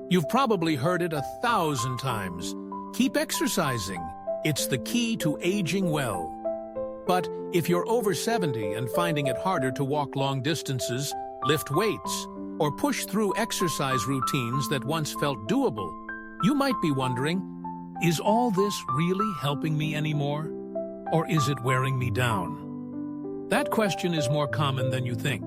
You've probably heard it 1,000 times. Keep exercising. It's the key to aging well. But if you're over 70 and finding it harder to walk long distances, lift weights, or push through exercise routines that once felt doable, you might be wondering, is all this really helping me anymore? Or is it wearing me down? That question is more common than you think.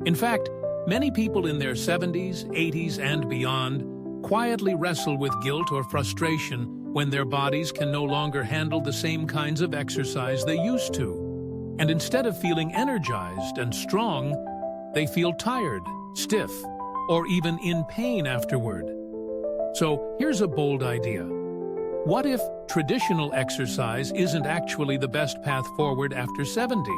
In fact, many people in their 70s, 80s, and beyond quietly wrestle with guilt or frustration when their bodies can no longer handle the same kinds of exercise they used to. And instead of feeling energized and strong, they feel tired, stiff, or even in pain afterward. So here's a bold idea. What if traditional exercise isn't actually the best path forward after 70?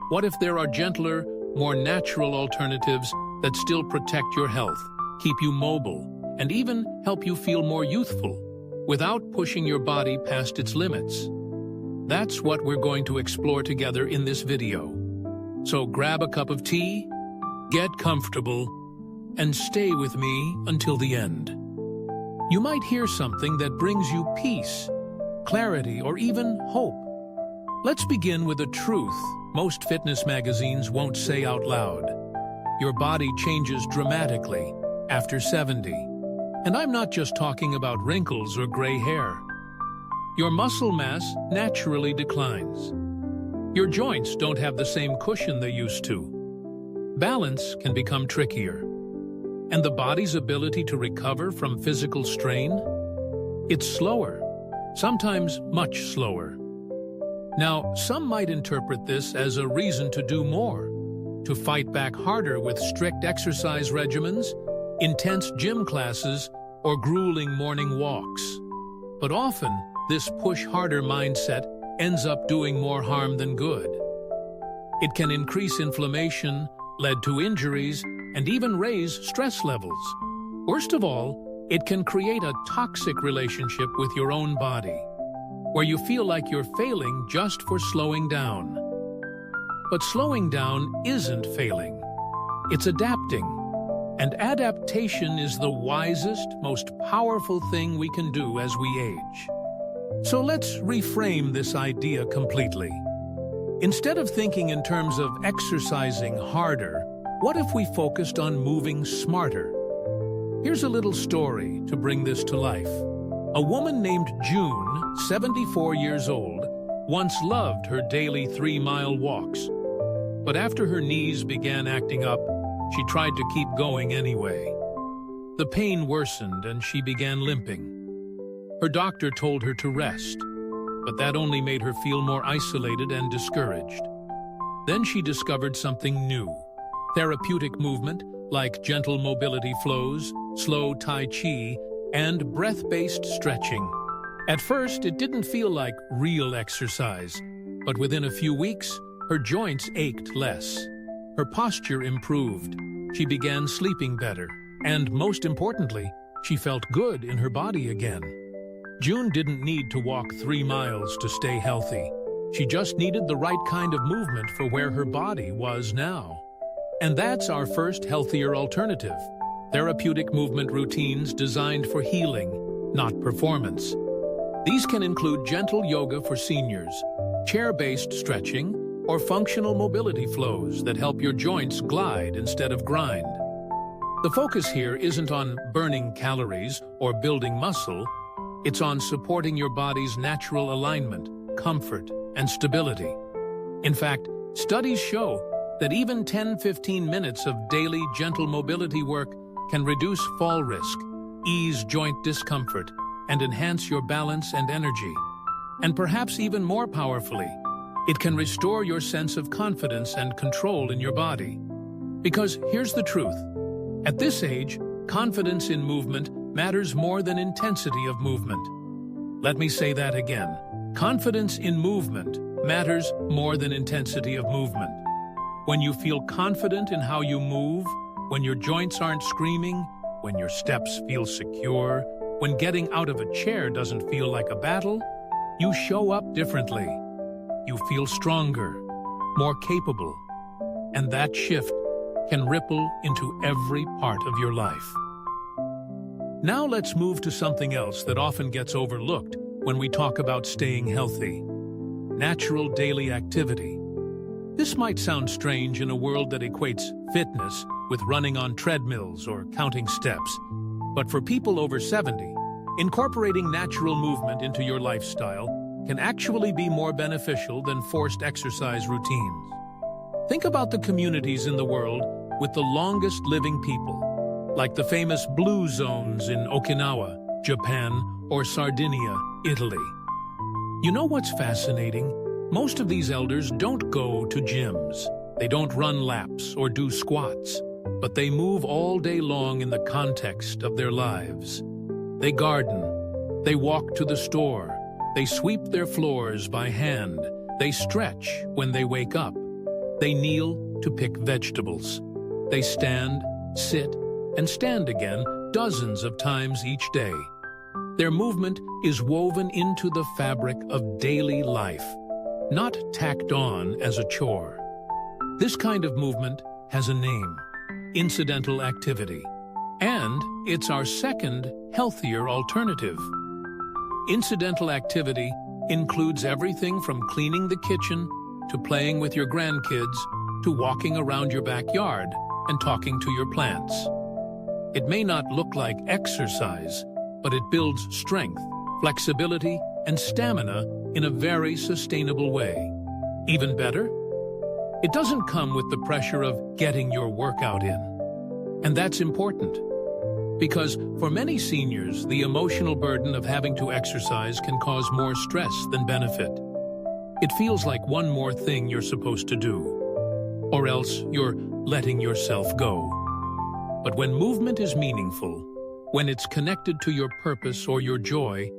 What if there are gentler, more natural alternatives that still protect your health, keep you mobile, and even help you feel more youthful, without pushing your body past its limits? That's what we're going to explore together in this video. So grab a cup of tea, get comfortable, and stay with me until the end. You might hear something that brings you peace, clarity, or even hope. Let's begin with a truth most fitness magazines won't say out loud. Your body changes dramatically after 70. And I'm not just talking about wrinkles or gray hair. Your muscle mass naturally declines. Your joints don't have the same cushion they used to. Balance can become trickier. And the body's ability to recover from physical strain? It's slower, sometimes much slower. Now, some might interpret this as a reason to do more, to fight back harder with strict exercise regimens, intense gym classes, or grueling morning walks. But often, this push-harder mindset ends up doing more harm than good. It can increase inflammation, lead to injuries, and even raise stress levels. Worst of all, it can create a toxic relationship with your own body, where you feel like you're failing just for slowing down. But slowing down isn't failing. It's adapting. And adaptation is the wisest, most powerful thing we can do as we age. So let's reframe this idea completely. Instead of thinking in terms of exercising harder, what if we focused on moving smarter? Here's a little story to bring this to life. A woman named June, 74 years old, once loved her daily 3-mile walks. But after her knees began acting up, she tried to keep going anyway. The pain worsened and she began limping. Her doctor told her to rest, but that only made her feel more isolated and discouraged. Then she discovered something new. Therapeutic movement, like gentle mobility flows, slow Tai Chi, and breath-based stretching. At first, it didn't feel like real exercise, but within a few weeks, her joints ached less. Her posture improved, she began sleeping better, and most importantly, she felt good in her body again. June didn't need to walk 3 miles to stay healthy. She just needed the right kind of movement for where her body was now. And that's our first healthier alternative: therapeutic movement routines designed for healing, not performance. These can include gentle yoga for seniors, chair-based stretching, or functional mobility flows that help your joints glide instead of grind. The focus here isn't on burning calories or building muscle, it's on supporting your body's natural alignment, comfort, and stability. In fact, studies show that even 10-15 minutes of daily gentle mobility work can reduce fall risk, ease joint discomfort, and enhance your balance and energy. And perhaps even more powerfully, it can restore your sense of confidence and control in your body. Because here's the truth. At this age, confidence in movement matters more than intensity of movement. Let me say that again. Confidence in movement matters more than intensity of movement. When you feel confident in how you move, when your joints aren't screaming, when your steps feel secure, when getting out of a chair doesn't feel like a battle, you show up differently. You feel stronger, more capable, and that shift can ripple into every part of your life. Now let's move to something else that often gets overlooked when we talk about staying healthy: natural daily activity. This might sound strange in a world that equates fitness with running on treadmills or counting steps, but for people over 70, incorporating natural movement into your lifestyle can actually be more beneficial than forced exercise routines. Think about the communities in the world with the longest living people, like the famous blue zones in Okinawa, Japan, or Sardinia, Italy. You know what's fascinating? Most of these elders don't go to gyms. They don't run laps or do squats, but they move all day long in the context of their lives. They garden, they walk to the store, they sweep their floors by hand, they stretch when they wake up, they kneel to pick vegetables, they stand, sit, and stand again dozens of times each day. Their movement is woven into the fabric of daily life, not tacked on as a chore. This kind of movement has a name: incidental activity. And it's our second, healthier alternative. Incidental activity includes everything from cleaning the kitchen to playing with your grandkids to walking around your backyard and talking to your plants. It may not look like exercise, but it builds strength, flexibility, and stamina in a very sustainable way. Even better, it doesn't come with the pressure of getting your workout in. And that's important, because for many seniors, the emotional burden of having to exercise can cause more stress than benefit. It feels like one more thing you're supposed to do, or else you're letting yourself go. But when movement is meaningful, when it's connected to your purpose or your joy,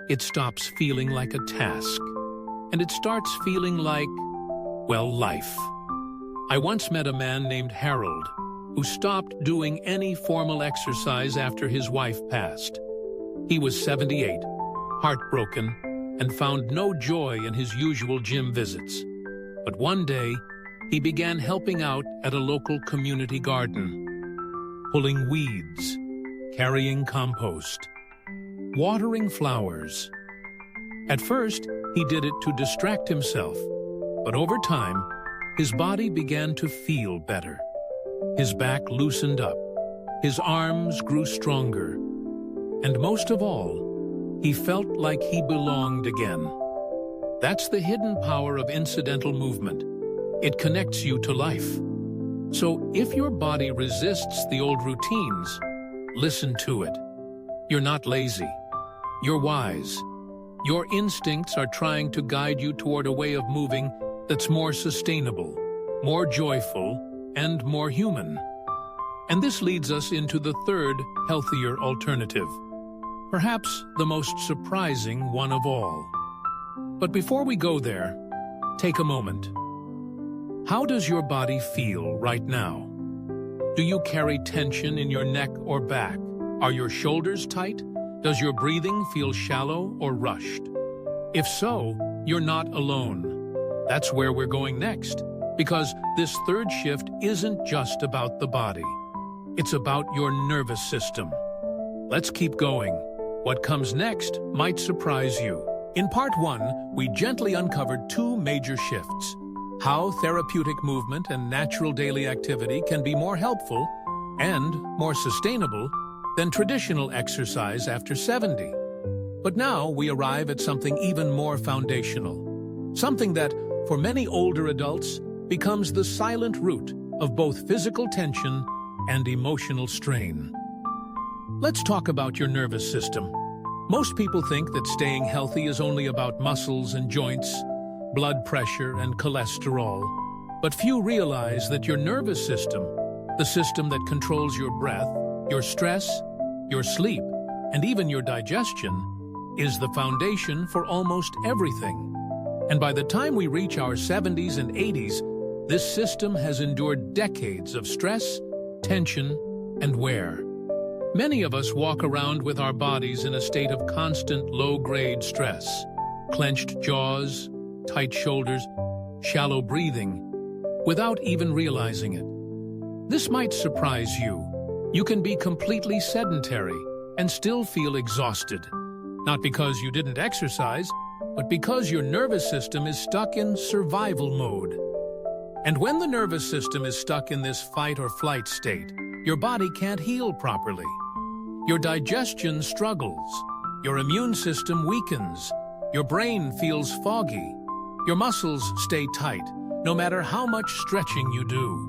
it stops feeling like a task, and it starts feeling like, well, life. I once met a man named Harold, who stopped doing any formal exercise after his wife passed. He was 78, heartbroken, and found no joy in his usual gym visits. But one day, he began helping out at a local community garden, pulling weeds, carrying compost, watering flowers. At first, he did it to distract himself, but over time, his body began to feel better. His back loosened up, his arms grew stronger, and most of all, he felt like he belonged again. That's the hidden power of incidental movement. It connects you to life. So if your body resists the old routines, listen to it. You're not lazy. You're wise. Your instincts are trying to guide you toward a way of moving that's more sustainable, more joyful, and more human. And this leads us into the third, healthier alternative, perhaps the most surprising one of all. But before we go there, take a moment. How does your body feel right now? Do you carry tension in your neck or back? Are your shoulders tight? Does your breathing feel shallow or rushed? If so, you're not alone. That's where we're going next, because this third shift isn't just about the body. It's about your nervous system. Let's keep going. What comes next might surprise you. In part 1, we gently uncovered two major shifts: how therapeutic movement and natural daily activity can be more helpful and more sustainable than traditional exercise after 70. But now we arrive at something even more foundational, something that, for many older adults, becomes the silent root of both physical tension and emotional strain. Let's talk about your nervous system. Most people think that staying healthy is only about muscles and joints, blood pressure and cholesterol. But few realize that your nervous system, the system that controls your breath, your stress, your sleep, and even your digestion, is the foundation for almost everything. And by the time we reach our 70s and 80s, this system has endured decades of stress, tension, and wear. Many of us walk around with our bodies in a state of constant low-grade stress, clenched jaws, tight shoulders, shallow breathing, without even realizing it. This might surprise you. You can be completely sedentary and still feel exhausted. Not because you didn't exercise, but because your nervous system is stuck in survival mode. And when the nervous system is stuck in this fight or flight state, your body can't heal properly. Your digestion struggles, your immune system weakens, your brain feels foggy, your muscles stay tight, no matter how much stretching you do.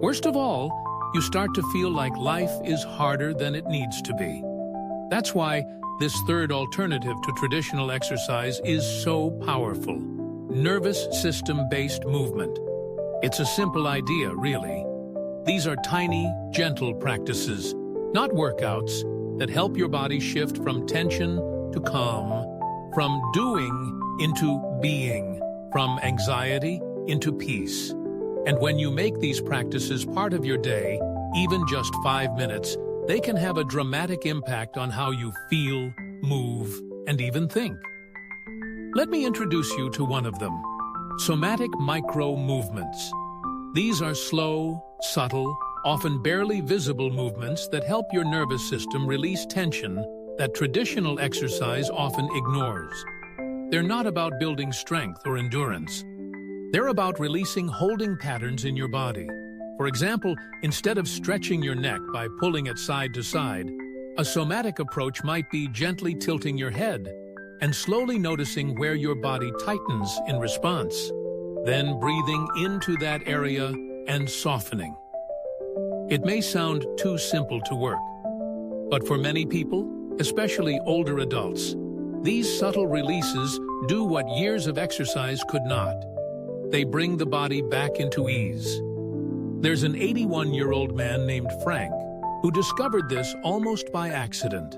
Worst of all, you start to feel like life is harder than it needs to be. That's why this third alternative to traditional exercise is so powerful: nervous system-based movement. It's a simple idea, really. These are tiny, gentle practices, not workouts, that help your body shift from tension to calm, from doing into being, from anxiety into peace. And when you make these practices part of your day, even just 5 minutes, they can have a dramatic impact on how you feel, move, and even think. Let me introduce you to one of them: somatic micro-movements. These are slow, subtle, often barely visible movements that help your nervous system release tension that traditional exercise often ignores. They're not about building strength or endurance. They're about releasing holding patterns in your body. For example, instead of stretching your neck by pulling it side to side, a somatic approach might be gently tilting your head and slowly noticing where your body tightens in response, then breathing into that area and softening. It may sound too simple to work, but for many people, especially older adults, these subtle releases do what years of exercise could not. They bring the body back into ease. There's an 81-year-old man named Frank who discovered this almost by accident.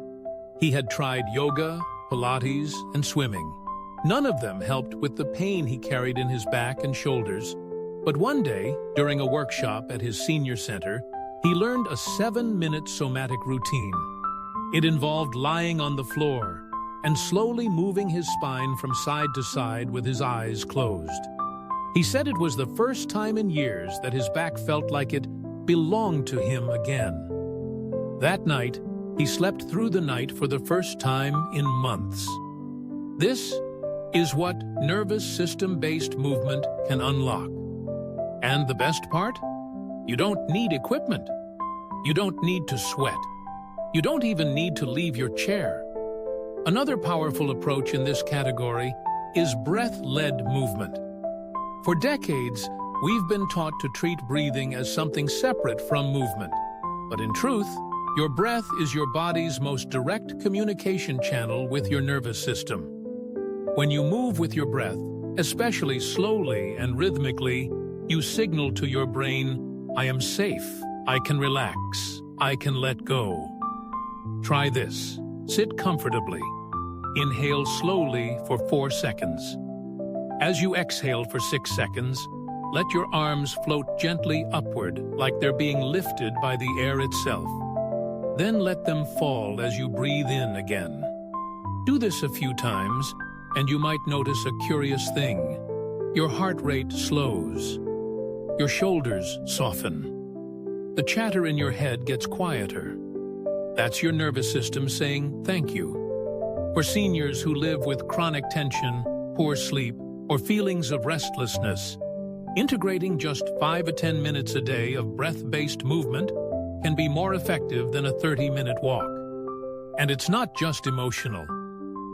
He had tried yoga, Pilates, and swimming. None of them helped with the pain he carried in his back and shoulders. But one day, during a workshop at his senior center, he learned a 7-minute somatic routine. It involved lying on the floor and slowly moving his spine from side to side with his eyes closed. He said it was the first time in years that his back felt like it belonged to him again. That night, he slept through the night for the first time in months. This is what nervous system-based movement can unlock. And the best part? You don't need equipment. You don't need to sweat. You don't even need to leave your chair. Another powerful approach in this category is breath-led movement. For decades, we've been taught to treat breathing as something separate from movement. But in truth, your breath is your body's most direct communication channel with your nervous system. When you move with your breath, especially slowly and rhythmically, you signal to your brain, "I am safe, I can relax, I can let go." Try this. Sit comfortably. Inhale slowly for 4 seconds. As you exhale for 6 seconds, let your arms float gently upward like they're being lifted by the air itself. Then let them fall as you breathe in again. Do this a few times, and you might notice a curious thing. Your heart rate slows. Your shoulders soften. The chatter in your head gets quieter. That's your nervous system saying thank you. For seniors who live with chronic tension, poor sleep, or feelings of restlessness, integrating just 5 to 10 minutes a day of breath-based movement can be more effective than a 30-minute walk. And it's not just emotional.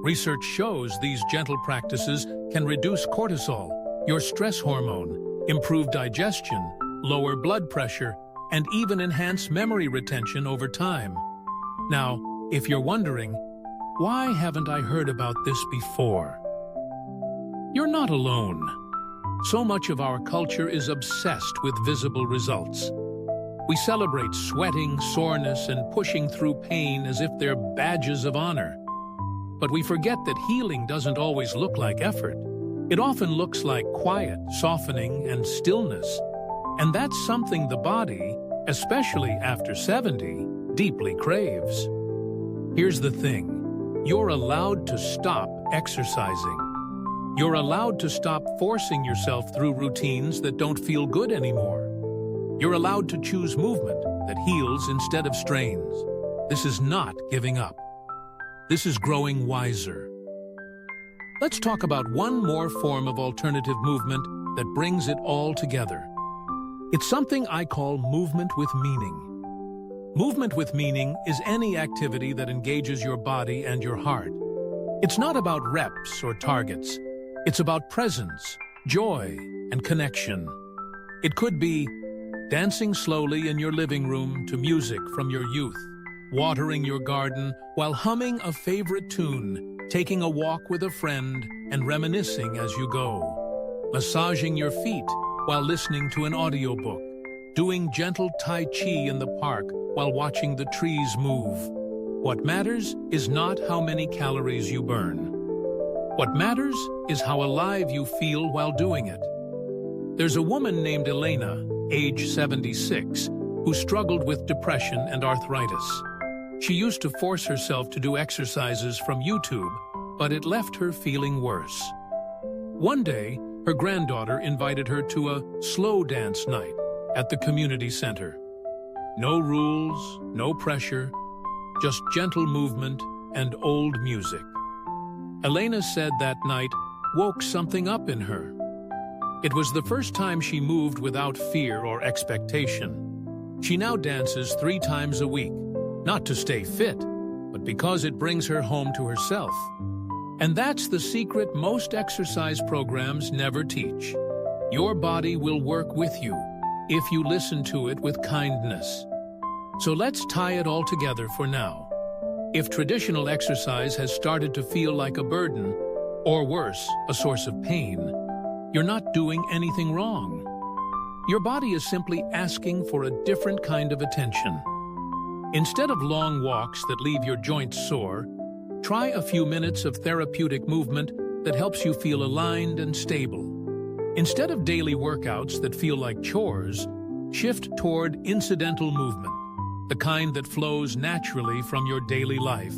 Research shows these gentle practices can reduce cortisol, your stress hormone, improve digestion, lower blood pressure, and even enhance memory retention over time. Now, if you're wondering, why haven't I heard about this before? You're not alone. So much of our culture is obsessed with visible results. We celebrate sweating, soreness, and pushing through pain as if they're badges of honor. But we forget that healing doesn't always look like effort. It often looks like quiet, softening, and stillness. And that's something the body, especially after 70, deeply craves. Here's the thing. You're allowed to stop exercising. You're allowed to stop forcing yourself through routines that don't feel good anymore. You're allowed to choose movement that heals instead of strains. This is not giving up. This is growing wiser. Let's talk about one more form of alternative movement that brings it all together. It's something I call movement with meaning. Movement with meaning is any activity that engages your body and your heart. It's not about reps or targets. It's about presence, joy, and connection. It could be dancing slowly in your living room to music from your youth, watering your garden while humming a favorite tune, taking a walk with a friend and reminiscing as you go, massaging your feet while listening to an audiobook, doing gentle Tai Chi in the park while watching the trees move. What matters is not how many calories you burn. What matters is how alive you feel while doing it. There's a woman named Elena, age 76, who struggled with depression and arthritis. She used to force herself to do exercises from YouTube, but it left her feeling worse. One day, her granddaughter invited her to a slow dance night at the community center. No rules, no pressure, just gentle movement and old music. Elena said that night woke something up in her. It was the first time she moved without fear or expectation. She now dances 3 times a week, not to stay fit, but because it brings her home to herself. And that's the secret most exercise programs never teach. Your body will work with you if you listen to it with kindness. So let's tie it all together for now. If traditional exercise has started to feel like a burden, or worse, a source of pain, you're not doing anything wrong. Your body is simply asking for a different kind of attention. Instead of long walks that leave your joints sore, try a few minutes of therapeutic movement that helps you feel aligned and stable. Instead of daily workouts that feel like chores, shift toward incidental movement, the kind that flows naturally from your daily life.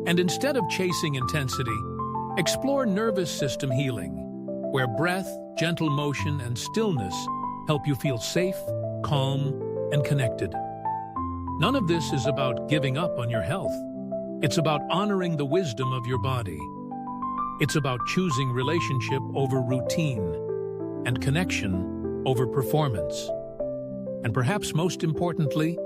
And instead of chasing intensity, explore nervous system healing, where breath, gentle motion, and stillness help you feel safe, calm, and connected. None of this is about giving up on your health. It's about honoring the wisdom of your body. It's about choosing relationship over routine and connection over performance. And perhaps most importantly,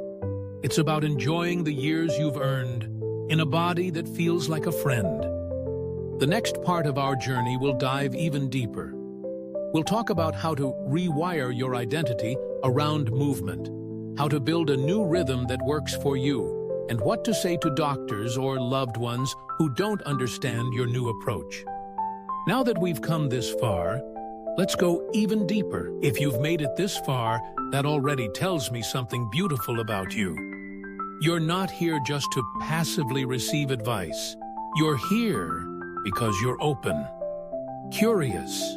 it's about enjoying the years you've earned in a body that feels like a friend. The next part of our journey will dive even deeper. We'll talk about how to rewire your identity around movement, how to build a new rhythm that works for you, and what to say to doctors or loved ones who don't understand your new approach. Now that we've come this far, let's go even deeper. If you've made it this far, that already tells me something beautiful about you. You're not here just to passively receive advice. You're here because you're open, curious,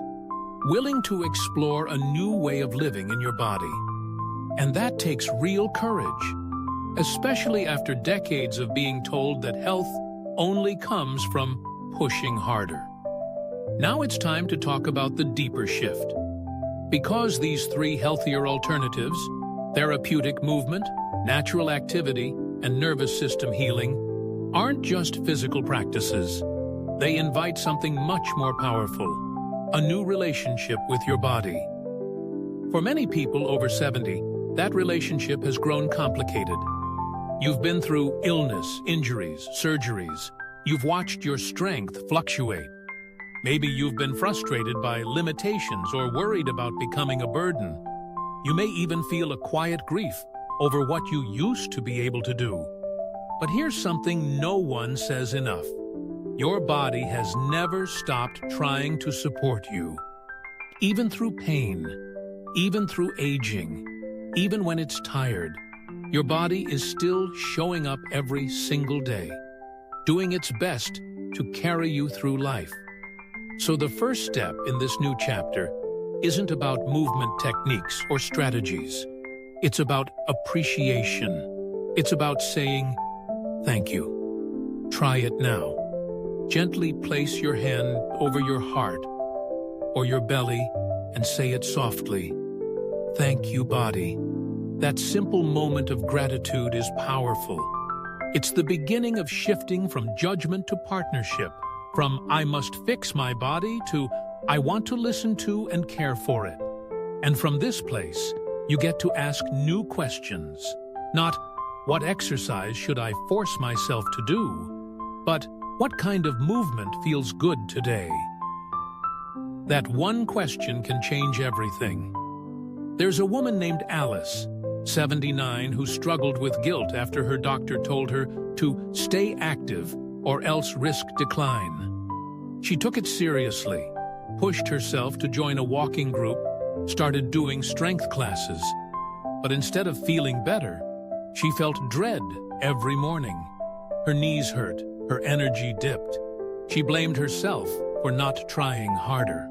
willing to explore a new way of living in your body. And that takes real courage, especially after decades of being told that health only comes from pushing harder. Now it's time to talk about the deeper shift. Because these 3 healthier alternatives, therapeutic movement, natural activity, and nervous system healing, aren't just physical practices. They invite something much more powerful, a new relationship with your body. For many people over 70, that relationship has grown complicated. You've been through illness, injuries, surgeries. You've watched your strength fluctuate. Maybe you've been frustrated by limitations or worried about becoming a burden. You may even feel a quiet grief over what you used to be able to do. But here's something no one says enough. Your body has never stopped trying to support you. Even through pain, even through aging, even when it's tired, your body is still showing up every single day, doing its best to carry you through life. So the first step in this new chapter isn't about movement techniques or strategies. It's about appreciation. It's about saying, thank you. Try it now. Gently place your hand over your heart or your belly and say it softly. Thank you, body. That simple moment of gratitude is powerful. It's the beginning of shifting from judgment to partnership, from I must fix my body to I want to listen to and care for it. And from this place, you get to ask new questions. Not, what exercise should I force myself to do? But, what kind of movement feels good today? That one question can change everything. There's a woman named Alice, 79, who struggled with guilt after her doctor told her to stay active or else risk decline. She took it seriously, pushed herself to join a walking group, started doing strength classes. But instead of feeling better, she felt dread every morning. Her knees hurt, her energy dipped. She blamed herself for not trying harder.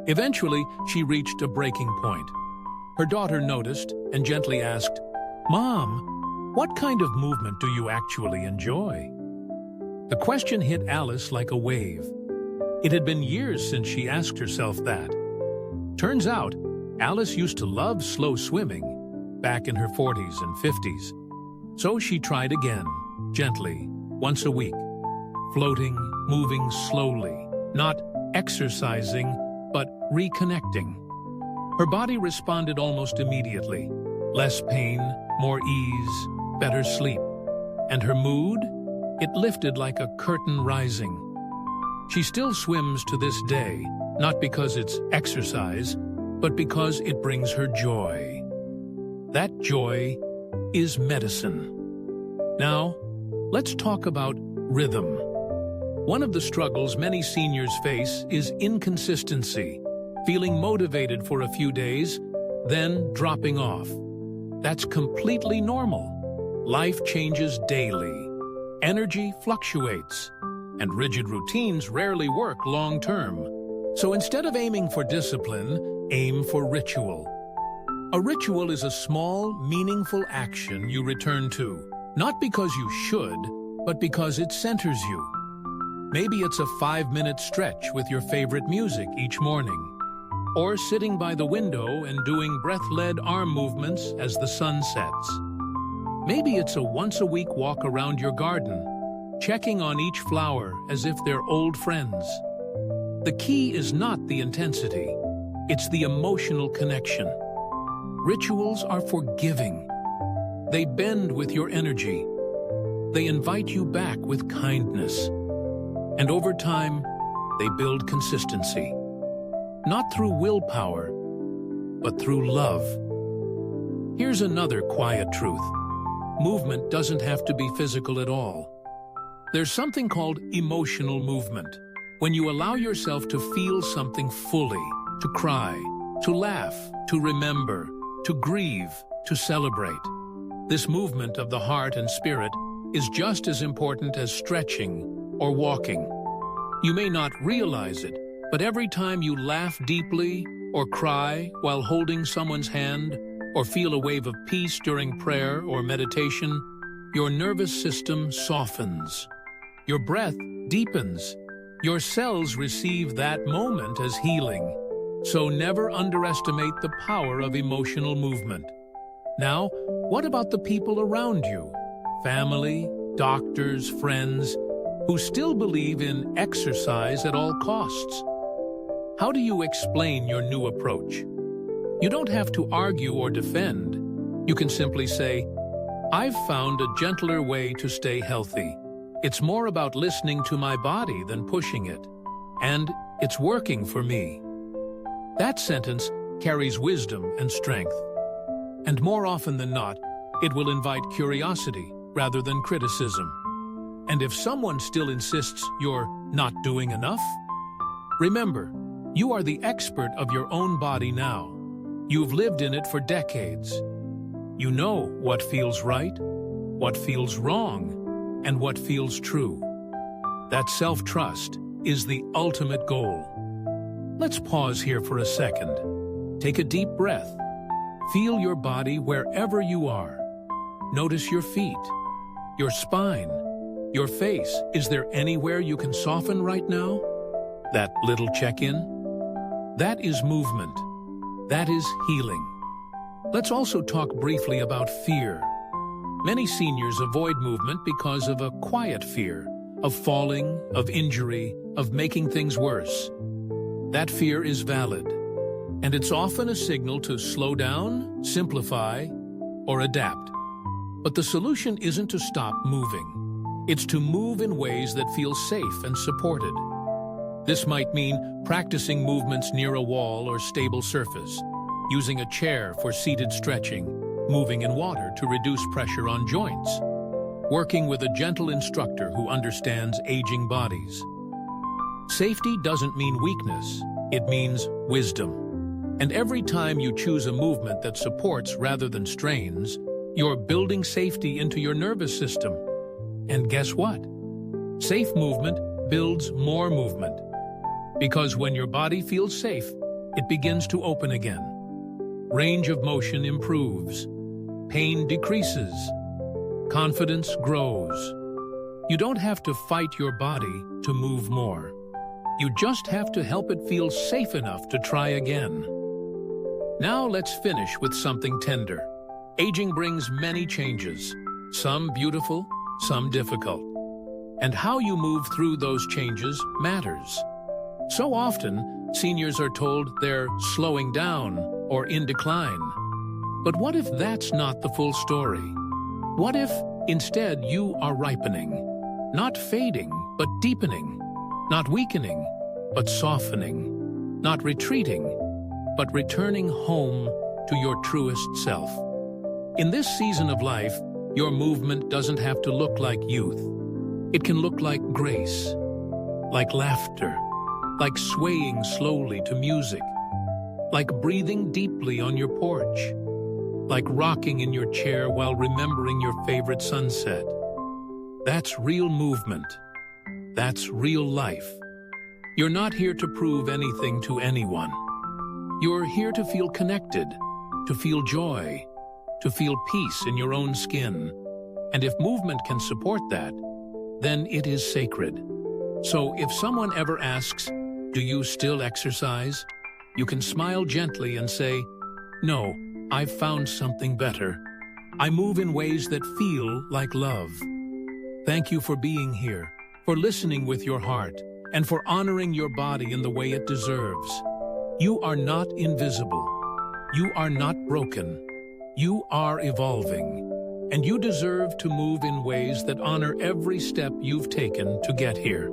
Eventually, she reached a breaking point. Her daughter noticed and gently asked, "Mom, what kind of movement do you actually enjoy?" The question hit Alice like a wave. It had been years since she asked herself that. Turns out, Alice used to love slow swimming back in her 40s and 50s. So she tried again, gently, once a week, floating, moving slowly, not exercising, but reconnecting. Her body responded almost immediately. Less pain, more ease, better sleep. And her mood? It lifted like a curtain rising. She still swims to this day, not because it's exercise, but because it brings her joy. That joy is medicine. Now, let's talk about rhythm. One of the struggles many seniors face is inconsistency, feeling motivated for a few days, then dropping off. That's completely normal. Life changes daily. Energy fluctuates, and rigid routines rarely work long-term. So instead of aiming for discipline, aim for ritual. A ritual is a small, meaningful action you return to, not because you should, but because it centers you. Maybe it's a 5-minute stretch with your favorite music each morning, or sitting by the window and doing breath-led arm movements as the sun sets. Maybe it's a once-a-week walk around your garden, checking on each flower as if they're old friends. The key is not the intensity, it's the emotional connection. Rituals are forgiving. They bend with your energy. They invite you back with kindness. And over time, they build consistency. Not through willpower, but through love. Here's another quiet truth. Movement doesn't have to be physical at all. There's something called emotional movement, when you allow yourself to feel something fully, to cry, to laugh, to remember, to grieve, to celebrate. This movement of the heart and spirit is just as important as stretching or walking. You may not realize it, but every time you laugh deeply or cry while holding someone's hand or feel a wave of peace during prayer or meditation, your nervous system softens. Your breath deepens. Your cells receive that moment as healing. So never underestimate the power of emotional movement. Now, what about the people around you? Family, doctors, friends, who still believe in exercise at all costs? How do you explain your new approach? You don't have to argue or defend. You can simply say, "I've found a gentler way to stay healthy. It's more about listening to my body than pushing it. And it's working for me." That sentence carries wisdom and strength. And more often than not, it will invite curiosity rather than criticism. And if someone still insists you're not doing enough, remember, you are the expert of your own body now. You've lived in it for decades. You know what feels right, what feels wrong, and what feels true. That self-trust is the ultimate goal. Let's pause here for a second. Take a deep breath. Feel your body wherever you are. Notice your feet, your spine, your face. Is there anywhere you can soften right now? That little check-in? That is movement. That is healing. Let's also talk briefly about fear. Many seniors avoid movement because of a quiet fear of falling, of injury, of making things worse. That fear is valid, and it's often a signal to slow down, simplify, or adapt. But the solution isn't to stop moving. It's to move in ways that feel safe and supported. This might mean practicing movements near a wall or stable surface, using a chair for seated stretching, moving in water to reduce pressure on joints, working with a gentle instructor who understands aging bodies. Safety doesn't mean weakness, it means wisdom. And every time you choose a movement that supports rather than strains, you're building safety into your nervous system. And guess what? Safe movement builds more movement. Because when your body feels safe, it begins to open again. Range of motion improves. Pain decreases. Confidence grows. You don't have to fight your body to move more. You just have to help it feel safe enough to try again. Now let's finish with something tender. Aging brings many changes, some beautiful, some difficult. And how you move through those changes matters. So often, seniors are told they're slowing down or in decline. But what if that's not the full story? What if, instead, you are ripening? Not fading, but deepening. Not weakening, but softening. Not retreating, but returning home to your truest self. In this season of life, your movement doesn't have to look like youth. It can look like grace, like laughter, like swaying slowly to music, like breathing deeply on your porch, like rocking in your chair while remembering your favorite sunset. That's real movement. That's real life. You're not here to prove anything to anyone. You're here to feel connected, to feel joy, to feel peace in your own skin. And if movement can support that, then it is sacred. So if someone ever asks, "Do you still exercise?" you can smile gently and say, "No, I've found something better. I move in ways that feel like love." Thank you for being here, for listening with your heart, and for honoring your body in the way it deserves. You are not invisible. You are not broken. You are evolving, and you deserve to move in ways that honor every step you've taken to get here.